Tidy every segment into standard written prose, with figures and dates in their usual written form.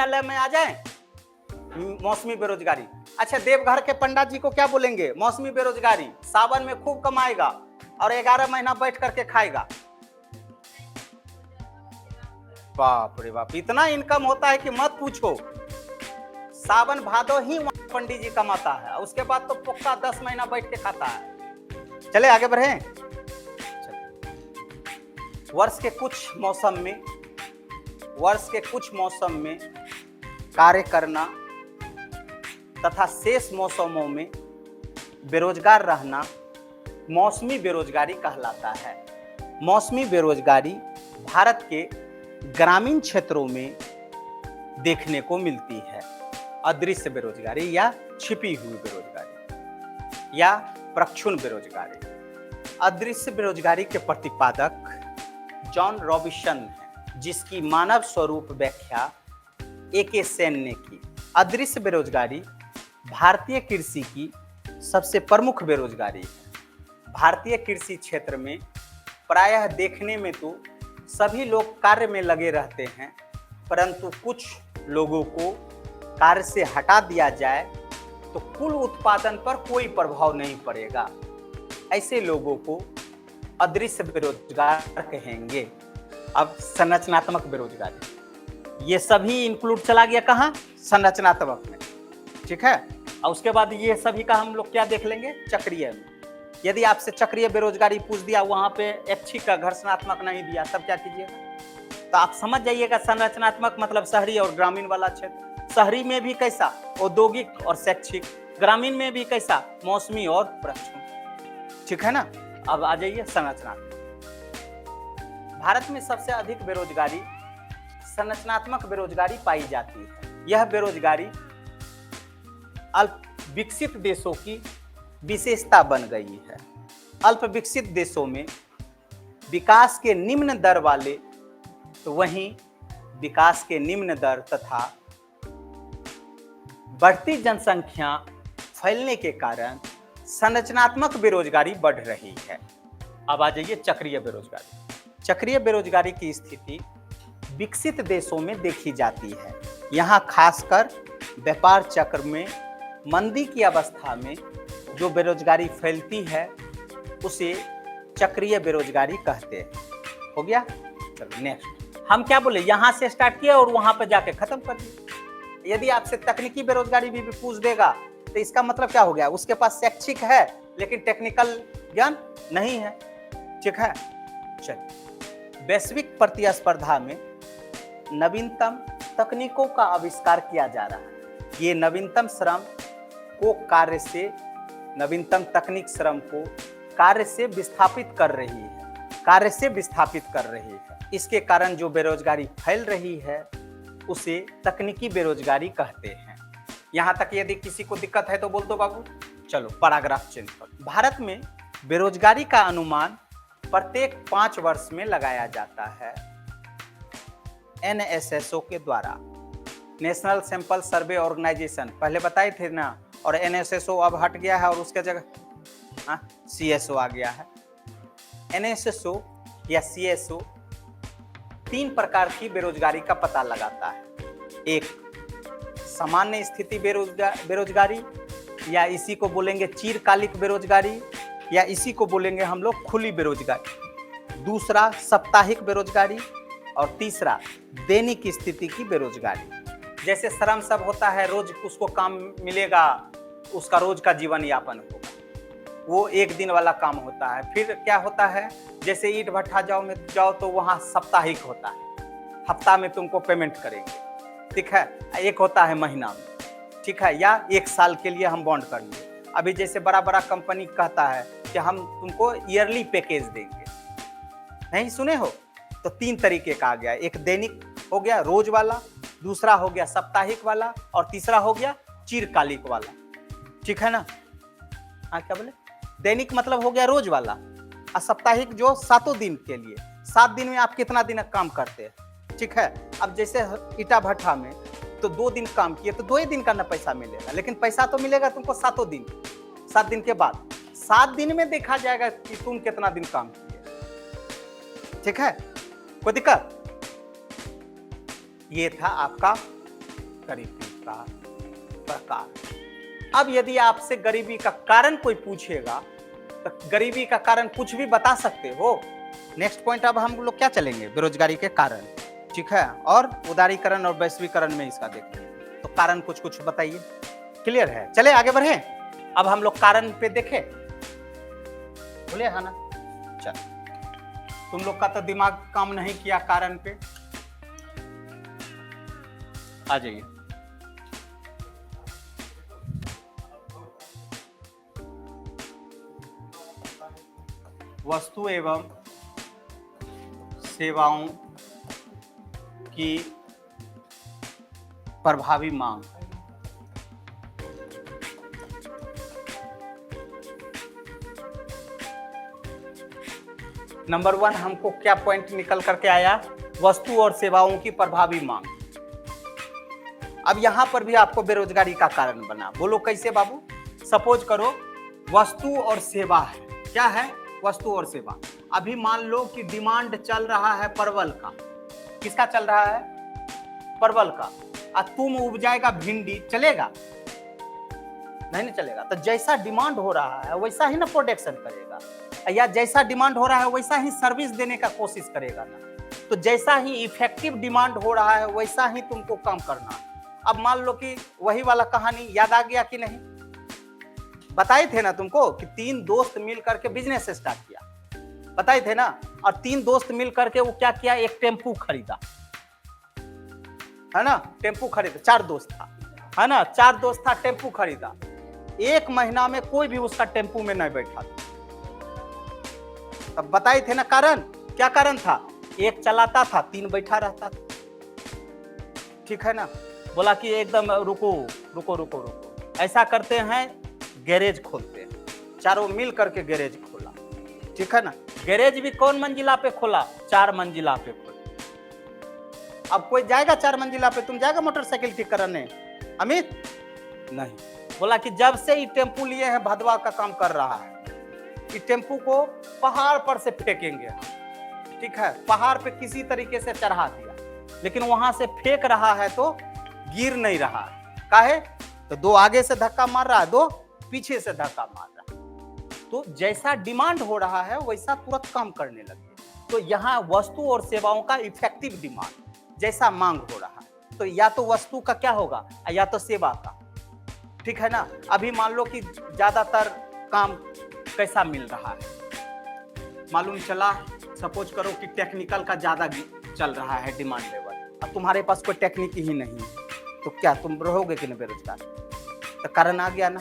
विद्यालय में आ जाएं, मौसमी बेरोजगारी। अच्छा, देवघर के पंडित जी को क्या बोलेंगे? मौसमी बेरोजगारी। सावन में खूब कमाएगा और 11 महीना बैठ करके खाएगा। बाप रे बाप, इतना इनकम होता है कि मत पूछो। सावन भादो ही पंडित जी कमाता है, उसके बाद तो पक्का 10 महीना बैठ के खाता है। चले आगे बढ़े। वर्ष के कुछ मौसम में कार्य करना तथा शेष मौसमों में बेरोजगार रहना मौसमी बेरोजगारी कहलाता है। मौसमी बेरोजगारी भारत के ग्रामीण क्षेत्रों में देखने को मिलती है। अदृश्य बेरोजगारी या छिपी हुई बेरोजगारी या प्रक्षुण बेरोजगारी। अदृश्य बेरोजगारी के प्रतिपादक जॉन रॉबिन्सन है, जिसकी मानव स्वरूप व्याख्या ए.के. सेन ने की। अदृश्य बेरोजगारी भारतीय कृषि की सबसे प्रमुख बेरोजगारी है। भारतीय कृषि क्षेत्र में प्रायः देखने में तो सभी लोग कार्य में लगे रहते हैं, परंतु कुछ लोगों को कार्य से हटा दिया जाए तो कुल उत्पादन पर कोई प्रभाव नहीं पड़ेगा। ऐसे लोगों को अदृश्य बेरोजगार कहेंगे। अब संरचनात्मक बेरोजगारी, ये सभी इंक्लूड चला गया कहाँ? संरचनात्मक में, ठीक है। और उसके बाद ये सभी का हम लोग क्या देख लेंगे? चक्रीय में। यदि आपसे चक्रीय बेरोजगारी पूछ दिया, वहां पे ऐच्छिक का घर्षणात्मक नहीं दिया, तब क्या कीजिएगा? तो आप समझ जाइएगा संरचनात्मक मतलब शहरी और ग्रामीण वाला क्षेत्र। शहरी में भी कैसा? औद्योगिक और शैक्षिक। ग्रामीण में भी कैसा? मौसमी और प्रक्षुण, ठीक है ना। अब आ जाइए संरचनात्मक। भारत में सबसे अधिक बेरोजगारी संरचनात्मक बेरोजगारी पाई जाती है। यह बेरोजगारी अल्प विकसित देशों की विशेषता बन गई है। अल्प विकसित देशों में विकास के निम्न दर वाले, तो वहीं विकास के निम्न दर तथा बढ़ती जनसंख्या फैलने के कारण संरचनात्मक बेरोजगारी बढ़ रही है। अब आ जाइए चक्रीय बेरोजगारी। चक्रीय बेरोजगारी की स्थिति विकसित देशों में देखी जाती है। यहाँ खासकर व्यापार चक्र में मंदी की अवस्था में जो बेरोजगारी फैलती है उसे चक्रीय बेरोजगारी कहते हैं। हो गया? चलो नेक्स्ट। हम क्या बोले? यहाँ से स्टार्ट किया और वहां पर जाके खत्म कर दिया। यदि आपसे तकनीकी बेरोजगारी भी पूछ देगा तो इसका मतलब क्या हो गया? उसके पास शैक्षिक है लेकिन टेक्निकल ज्ञान नहीं है, ठीक है। चलिए, वैश्विक प्रतिस्पर्धा में नवीनतम तकनीकों का आविष्कार किया जा रहा है। ये नवीनतम तकनीक श्रम को कार्य से विस्थापित कर रही है। इसके कारण जो बेरोजगारी फैल रही है उसे तकनीकी बेरोजगारी कहते हैं। यहां तक यदि किसी को दिक्कत है तो बोल दो बाबू। चलो पैराग्राफ चेंज कर। भारत में बेरोजगारी का अनुमान प्रत्येक 5 वर्ष में लगाया जाता है NSSO के द्वारा, नेशनल सैंपल सर्वे ऑर्गेनाइजेशन। पहले बताए थे ना, और NSSO अब हट गया है और उसके जगह CSO आ गया है। NSSO या CSO 3 प्रकार की बेरोजगारी का पता लगाता है। एक, सामान्य स्थिति बेरोजगारी, या इसी को बोलेंगे चिरकालिक बेरोजगारी, या इसी को बोलेंगे हम लोग खुली बेरोजगारी। दूसरा, साप्ताहिक बेरोजगारी, और तीसरा, दैनिक स्थिति की बेरोजगारी। जैसे श्रम सब होता है, रोज उसको काम मिलेगा, उसका रोज का जीवन यापन होगा, वो एक दिन वाला काम होता है। फिर क्या होता है, जैसे ईंट भट्ठा जाओ तो वहाँ साप्ताहिक होता है, हफ्ता में तुमको पेमेंट करेंगे, ठीक है। एक होता है महीना में, ठीक है, या 1 साल के लिए हम बॉन्ड कर लिए। अभी जैसे बड़ा बड़ा कंपनी कहता है कि हम तुमको ईयरली पैकेज देंगे, नहीं सुने हो? तो 3 तरीके का आ गया। एक दैनिक हो गया, रोज वाला, दूसरा हो गया साप्ताहिक वाला, और तीसरा हो गया चिरकालिक वाला, ठीक है ना। हाँ, क्या बोले? दैनिक मतलब हो गया रोज वाला, और साप्ताहिक जो 7 दिन के लिए। 7 दिन में आप कितना दिन काम करते हैं, ठीक है। अब जैसे ईटा भट्ठा में तो 2 दिन काम किए तो 2 ही दिन का ना पैसा मिलेगा, लेकिन पैसा तो मिलेगा तुमको 7 दिन। 7 दिन के बाद 7 दिन में देखा जाएगा कि तुम कितना दिन काम किए, ठीक है। कोई दिक्कत? ये था आपका गरीबी का प्रकार। अब यदि आपसे गरीबी का कारण कोई पूछेगा तो गरीबी का कारण कुछ भी बता सकते हो। नेक्स्ट पॉइंट अब हम लोग क्या चलेंगे, बेरोजगारी के कारण, ठीक है, और उदारीकरण और वैश्वीकरण में इसका देखेंगे। तो कारण कुछ कुछ बताइए, क्लियर है? चले आगे बढ़े। अब हम लोग कारण पे देखें, बोले है ना? चल, तुम लोग का तो दिमाग काम नहीं किया कारण पे, आ जाइए। वस्तु एवं सेवाओं की प्रभावी मांग। नंबर 1 हमको क्या पॉइंट निकल करके आया? वस्तु और सेवाओं की प्रभावी मांग। अब यहां पर भी आपको बेरोजगारी का कारण बना। बोलो कैसे बाबू? सपोज करो वस्तु और सेवा है। क्या है? वस्तु और सेवा। अभी मान लो कि डिमांड चल रहा है परवल का। किसका चल रहा है? परवल का। और तुम उपजाएगा भिंडी, चलेगा? नहीं चलेगा। तो जैसा डिमांड हो रहा है वैसा ही ना प्रोडक्शन करेगा, या जैसा डिमांड हो रहा है वैसा ही सर्विस देने का कोशिश करेगा ना। तो जैसा ही इफेक्टिव डिमांड हो रहा है वैसा ही तुमको काम करना है। अब मान लो कि वही वाला कहानी याद आ गया कि नहीं? बताए थे ना तुमको कि 3 दोस्त मिल करके बिजनेस स्टार्ट किया, बताए थे ना। और 3 दोस्त मिल करके वो क्या किया? एक टेम्पू खरीदा, है ना? टेम्पू खरीदा, 4 दोस्त था, है ना? 4 दोस्त था, टेम्पू खरीदा। 1 महीना में कोई भी उसका टेम्पू में नहीं बैठा था। तब बताए थे ना कारण। क्या कारण था? एक चलाता था, 3 बैठा रहता था, ठीक है ना? बोला कि एकदम रुको रुको रुको रुको, ऐसा करते हैं गैरेज खोलते हैं। चारों मिल करके गैरेज खोला, ठीक है ना? गैरेज भी कौन मंजिला पे खोला? 4 मंजिला पे खोला। अब कोई जाएगा 4 मंजिला पे? तुम जाएगा मोटरसाइकिल ठीक कराने अमित? नहीं। बोला कि जब से ये टेम्पू लिए हैं भदवा का काम कर रहा है, ये टेम्पू को पहाड़ पर से फेंकेंगे, ठीक है? पहाड़ पे किसी तरीके से चढ़ा दिया, लेकिन वहां से फेंक रहा है तो गिर नहीं रहा है। काहे? तो 2 आगे से धक्का मार रहा है, 2 पीछे से धक्का मार रहा है। तो जैसा डिमांड हो रहा है वैसा तुरंत काम करने लगे। तो यहाँ वस्तु और सेवाओं का इफेक्टिव डिमांड, जैसा मांग हो रहा है, तो या तो वस्तु का क्या होगा या तो सेवा का, ठीक है ना? अभी मान लो कि ज्यादातर काम कैसा मिल रहा है मालूम चला? सपोज करो कि टेक्निकल का ज्यादा चल रहा है डिमांड लेवल, अब तुम्हारे पास कोई टेक्निक ही नहीं है, तो क्या तुम रहोगे कि नहीं बेरोजगार? तो कारण आ गया ना।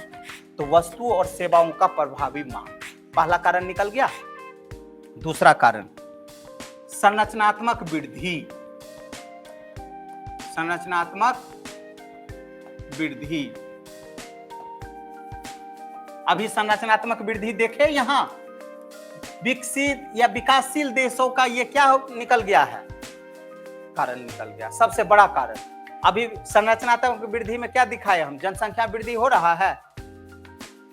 तो वस्तु और सेवाओं का प्रभावी मांग, पहला कारण निकल गया। दूसरा कारण संरचनात्मक वृद्धि। संरचनात्मक वृद्धि। अभी संरचनात्मक वृद्धि देखे यहां विकसित या विकासशील देशों का ये क्या निकल गया है? कारण निकल गया, सबसे बड़ा कारण। अभी संरचनात्मक वृद्धि में क्या दिखाए हम? जनसंख्या वृद्धि हो रहा है,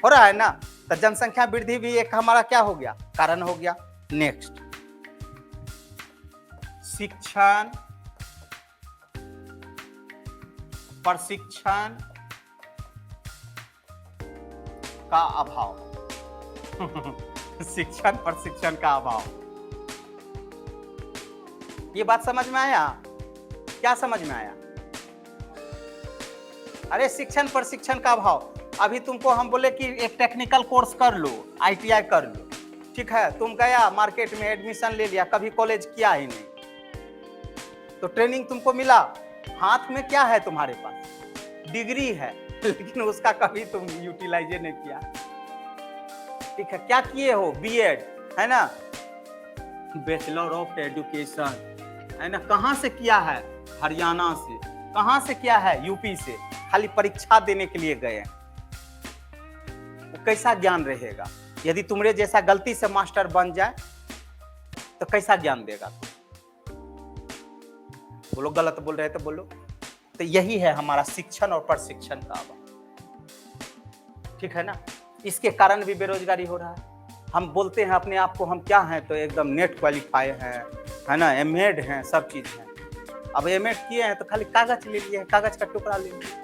हो रहा है ना? तो जनसंख्या वृद्धि भी एक हमारा क्या हो गया? कारण हो गया। नेक्स्ट, शिक्षण प्रशिक्षण का अभाव। शिक्षण प्रशिक्षण का अभाव, ये बात समझ में आया? क्या समझ में आया? अरे शिक्षण प्रशिक्षण का अभाव। अभी तुमको हम बोले कि एक टेक्निकल कोर्स कर लो, ITI कर लो, ठीक है? तुम गया मार्केट में एडमिशन ले लिया, कभी कॉलेज किया ही नहीं, तो ट्रेनिंग तुमको मिला, हाथ में क्या है तुम्हारे पास? डिग्री है, लेकिन उसका कभी तुम यूटिलाइज नहीं किया, ठीक है? क्या किए हो? BEd, है ना? बैचलर ऑफ एजुकेशन, है ना? कहां से किया है? हरियाणा से। कहां से किया है? UP से। खाली परीक्षा देने के लिए गए, वो कैसा ज्ञान रहेगा? यदि तुम्हारे जैसा गलती से मास्टर बन जाए तो कैसा ज्ञान देगा? बोलो, गलत बोल रहे तो बोलो। तो यही है हमारा शिक्षण और प्रशिक्षण का अभाव, ठीक है ना? इसके कारण भी बेरोजगारी हो रहा है। हम बोलते हैं अपने आप को हम क्या हैं, तो एकदम नेट क्वालिफाई है ना? MAd हैं, सब चीज है, अब एमएड किए हैं तो खाली कागज ले लिए हैं, कागज का टुकड़ा ले लिए।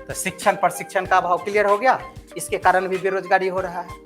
तो शिक्षण प्रशिक्षण का अभाव क्लियर हो गया, इसके कारण भी बेरोजगारी हो रहा है।